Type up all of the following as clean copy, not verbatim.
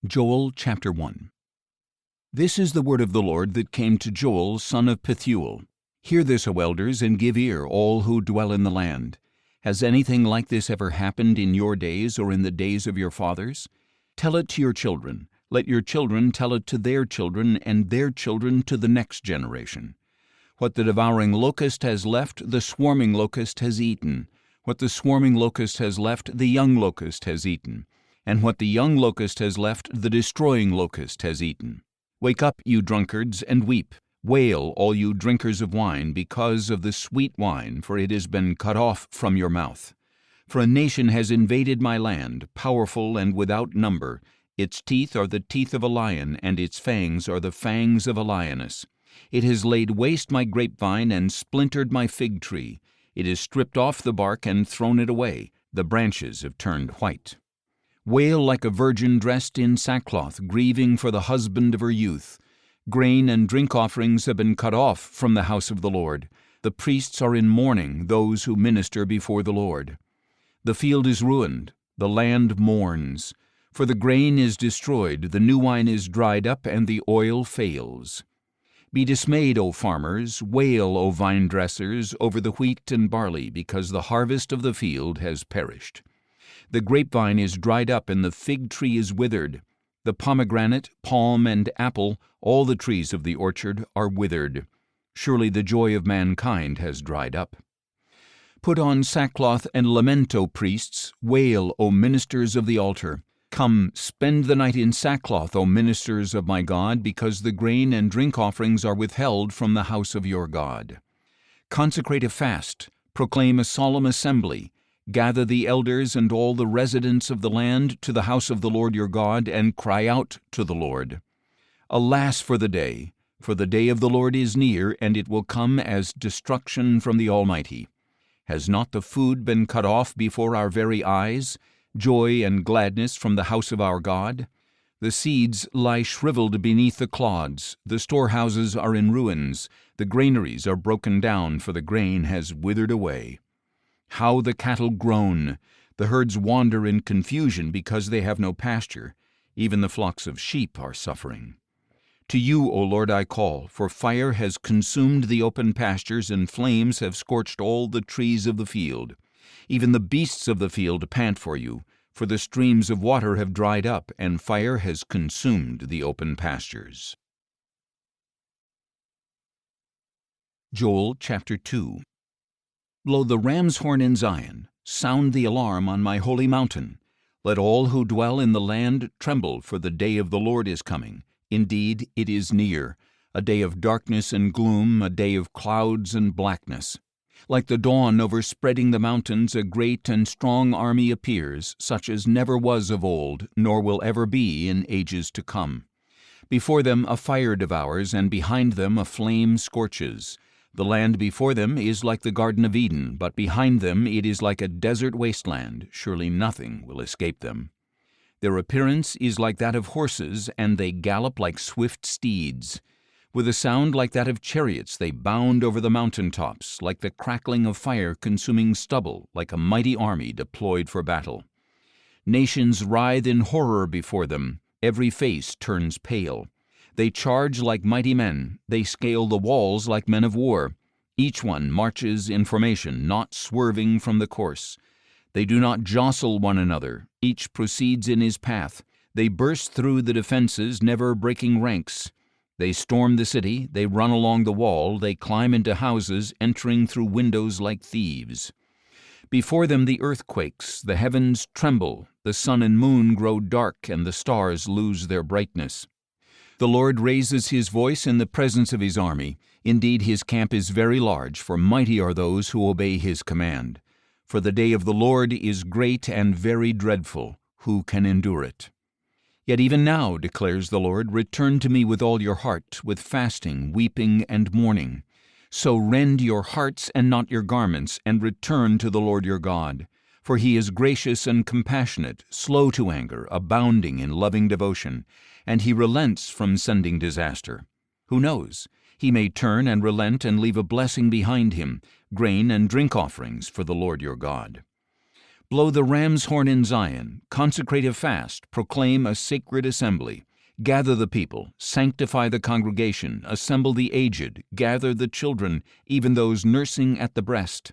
Joel chapter 1. This is the word of the Lord that came to Joel, son of Pethuel. Hear this, O elders, and give ear, all who dwell in the land. Has anything like this ever happened in your days or in the days of your fathers? Tell it to your children. Let your children tell it to their children, and their children to the next generation. What the devouring locust has left, the swarming locust has eaten. What the swarming locust has left, the young locust has eaten. And what the young locust has left, the destroying locust has eaten. Wake up, you drunkards, and weep. Wail, all you drinkers of wine, because of the sweet wine, for it has been cut off from your mouth. For a nation has invaded my land, powerful and without number. Its teeth are the teeth of a lion, and its fangs are the fangs of a lioness. It has laid waste my grapevine and splintered my fig tree. It has stripped off the bark and thrown it away. The branches have turned white. Wail like a virgin dressed in sackcloth, grieving for the husband of her youth. Grain and drink offerings have been cut off from the house of the Lord. The priests are in mourning, those who minister before the Lord. The field is ruined, the land mourns. For the grain is destroyed, the new wine is dried up, and the oil fails. Be dismayed, O farmers, wail, O vine dressers, over the wheat and barley, because the harvest of the field has perished. The grapevine is dried up, and the fig tree is withered. The pomegranate, palm, and apple, all the trees of the orchard, are withered. Surely the joy of mankind has dried up. Put on sackcloth and lament, O priests. Wail, O ministers of the altar. Come, spend the night in sackcloth, O ministers of my God, because the grain and drink offerings are withheld from the house of your God. Consecrate a fast. Proclaim a solemn assembly. Gather the elders and all the residents of the land to the house of the Lord your God, and cry out to the Lord. Alas for the day of the Lord is near, and it will come as destruction from the Almighty. Has not the food been cut off before our very eyes, joy and gladness from the house of our God? The seeds lie shriveled beneath the clods, the storehouses are in ruins, the granaries are broken down, for the grain has withered away. How the cattle groan! The herds wander in confusion because they have no pasture. Even the flocks of sheep are suffering. To you, O Lord, I call, for fire has consumed the open pastures, and flames have scorched all the trees of the field. Even the beasts of the field pant for you, for the streams of water have dried up, and fire has consumed the open pastures. Joel chapter 2. Blow the ram's horn in Zion, sound the alarm on my holy mountain. Let all who dwell in the land tremble, for the day of the Lord is coming. Indeed, it is near, a day of darkness and gloom, a day of clouds and blackness. Like the dawn overspreading the mountains, a great and strong army appears, such as never was of old, nor will ever be in ages to come. Before them a fire devours, and behind them a flame scorches. The land before them is like the Garden of Eden, but behind them it is like a desert wasteland. Surely nothing will escape them. Their appearance is like that of horses, and they gallop like swift steeds. With a sound like that of chariots they bound over the mountain tops, like the crackling of fire consuming stubble, like a mighty army deployed for battle. Nations writhe in horror before them. Every face turns pale. They charge like mighty men. They scale the walls like men of war. Each one marches in formation, not swerving from the course. They do not jostle one another. Each proceeds in his path. They burst through the defenses, never breaking ranks. They storm the city. They run along the wall. They climb into houses, entering through windows like thieves. Before them the earth quakes. The heavens tremble. The sun and moon grow dark, and the stars lose their brightness. The Lord raises his voice in the presence of his army. Indeed, his camp is very large, for mighty are those who obey his command. For the day of the Lord is great and very dreadful. Who can endure it? Yet even now, declares the Lord, return to me with all your heart, with fasting, weeping, and mourning. So rend your hearts and not your garments, and return to the Lord your God. For he is gracious and compassionate, slow to anger, abounding in loving devotion, and he relents from sending disaster. Who knows? He may turn and relent and leave a blessing behind him, grain and drink offerings for the Lord your God. Blow the ram's horn in Zion, consecrate a fast, proclaim a sacred assembly. Gather the people, sanctify the congregation, assemble the aged, gather the children, even those nursing at the breast.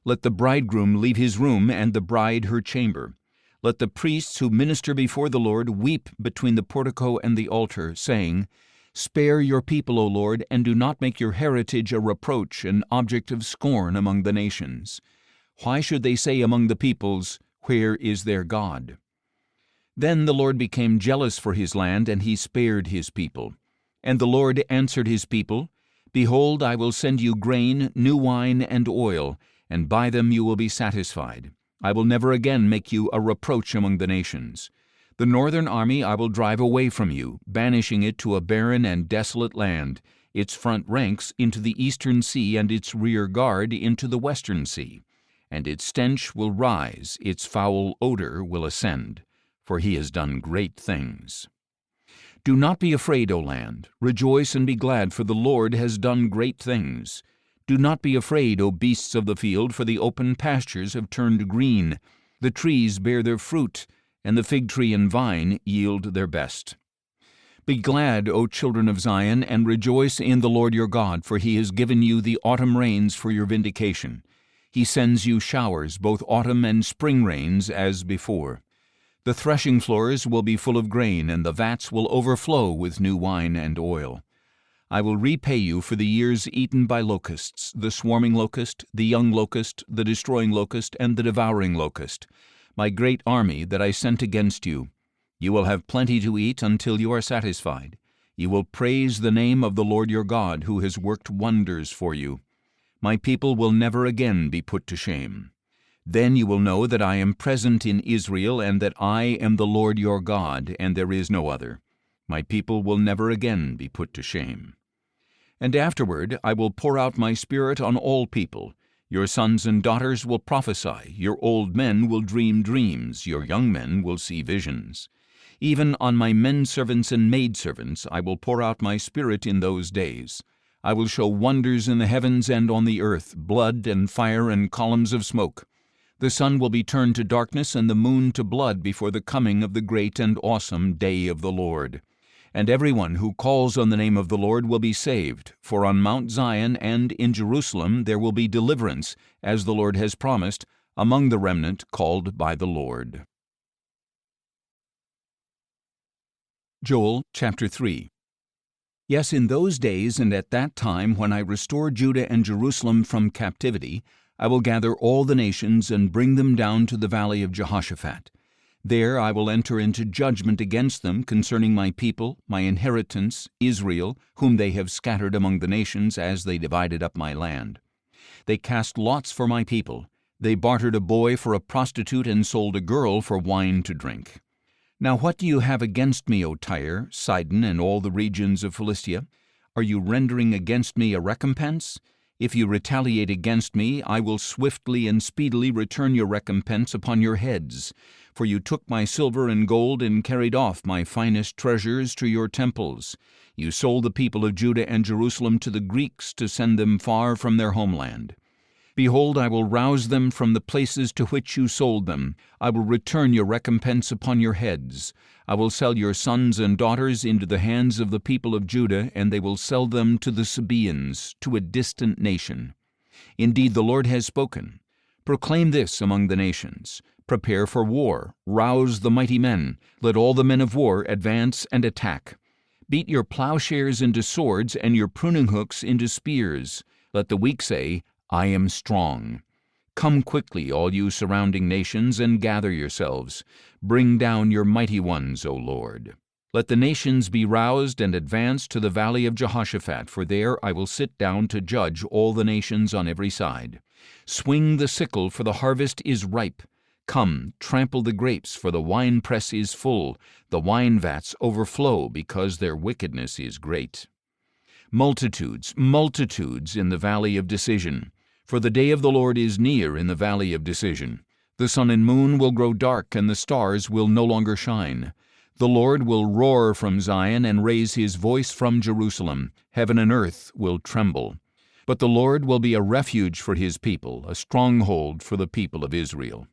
Let the bridegroom leave his room and the bride her chamber. Let the priests who minister before the Lord weep between the portico and the altar, saying, Spare your people, O Lord, and do not make your heritage a reproach, an object of scorn among the nations. Why should they say among the peoples, Where is their God? Then the Lord became jealous for his land, and he spared his people. And the Lord answered his people, Behold, I will send you grain, new wine, and oil, and by them you will be satisfied. I will never again make you a reproach among the nations. The northern army I will drive away from you, banishing it to a barren and desolate land, its front ranks into the eastern sea and its rear guard into the western sea. And its stench will rise, its foul odor will ascend, for he has done great things. Do not be afraid, O land. Rejoice and be glad, for the Lord has done great things. Do not be afraid, O beasts of the field, for the open pastures have turned green. The trees bear their fruit, and the fig tree and vine yield their best. Be glad, O children of Zion, and rejoice in the Lord your God, for he has given you the autumn rains for your vindication. He sends you showers, both autumn and spring rains, as before. The threshing floors will be full of grain, and the vats will overflow with new wine and oil. I will repay you for the years eaten by locusts, the swarming locust, the young locust, the destroying locust, and the devouring locust, my great army that I sent against you. You will have plenty to eat until you are satisfied. You will praise the name of the Lord your God, who has worked wonders for you. My people will never again be put to shame. Then you will know that I am present in Israel, and that I am the Lord your God, and there is no other. My people will never again be put to shame. And afterward I will pour out my Spirit on all people. Your sons and daughters will prophesy, your old men will dream dreams, your young men will see visions. Even on my men-servants and maidservants I will pour out my Spirit in those days. I will show wonders in the heavens and on the earth, blood and fire and columns of smoke. The sun will be turned to darkness and the moon to blood before the coming of the great and awesome day of the Lord. And everyone who calls on the name of the Lord will be saved, for on Mount Zion and in Jerusalem there will be deliverance, as the Lord has promised, among the remnant called by the Lord. Joel chapter 3. Yes, in those days and at that time when I restore Judah and Jerusalem from captivity, I will gather all the nations and bring them down to the valley of Jehoshaphat. There I will enter into judgment against them concerning my people, my inheritance, Israel, whom they have scattered among the nations as they divided up my land. They cast lots for my people. They bartered a boy for a prostitute and sold a girl for wine to drink. Now what do you have against me, O Tyre, Sidon, and all the regions of Philistia? Are you rendering against me a recompense? If you retaliate against me, I will swiftly and speedily return your recompense upon your heads. For you took my silver and gold and carried off my finest treasures to your temples. You sold the people of Judah and Jerusalem to the Greeks to send them far from their homeland. Behold, I will rouse them from the places to which you sold them. I will return your recompense upon your heads. I will sell your sons and daughters into the hands of the people of Judah, and they will sell them to the Sabaeans, to a distant nation. Indeed, the Lord has spoken. Proclaim this among the nations. Prepare for war. Rouse the mighty men. Let all the men of war advance and attack. Beat your plowshares into swords and your pruning hooks into spears. Let the weak say, I am strong. Come quickly, all you surrounding nations, and gather yourselves. Bring down your mighty ones, O Lord. Let the nations be roused and advance to the valley of Jehoshaphat, for there I will sit down to judge all the nations on every side. Swing the sickle, for the harvest is ripe. Come, trample the grapes, for the winepress is full. The wine vats overflow, because their wickedness is great. Multitudes, multitudes in the valley of decision. For the day of the Lord is near in the valley of decision. The sun and moon will grow dark, and the stars will no longer shine. The Lord will roar from Zion and raise his voice from Jerusalem. Heaven and earth will tremble. But the Lord will be a refuge for his people, a stronghold for the people of Israel.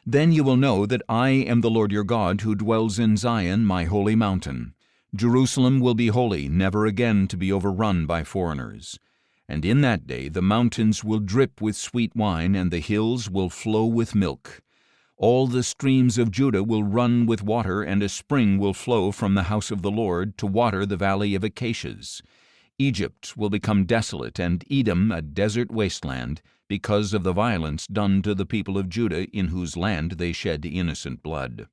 Then you will know that I am the Lord your God, who dwells in Zion, my holy mountain. Jerusalem will be holy, never again to be overrun by foreigners. And in that day the mountains will drip with sweet wine, and the hills will flow with milk. All the streams of Judah will run with water, and a spring will flow from the house of the Lord to water the valley of acacias. Egypt will become desolate, and Edom a desert wasteland, because of the violence done to the people of Judah, in whose land they shed innocent blood.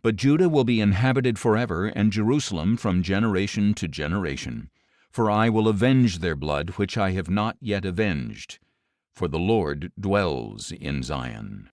But Judah will be inhabited forever, and Jerusalem from generation to generation. For I will avenge their blood, which I have not yet avenged. For the Lord dwells in Zion.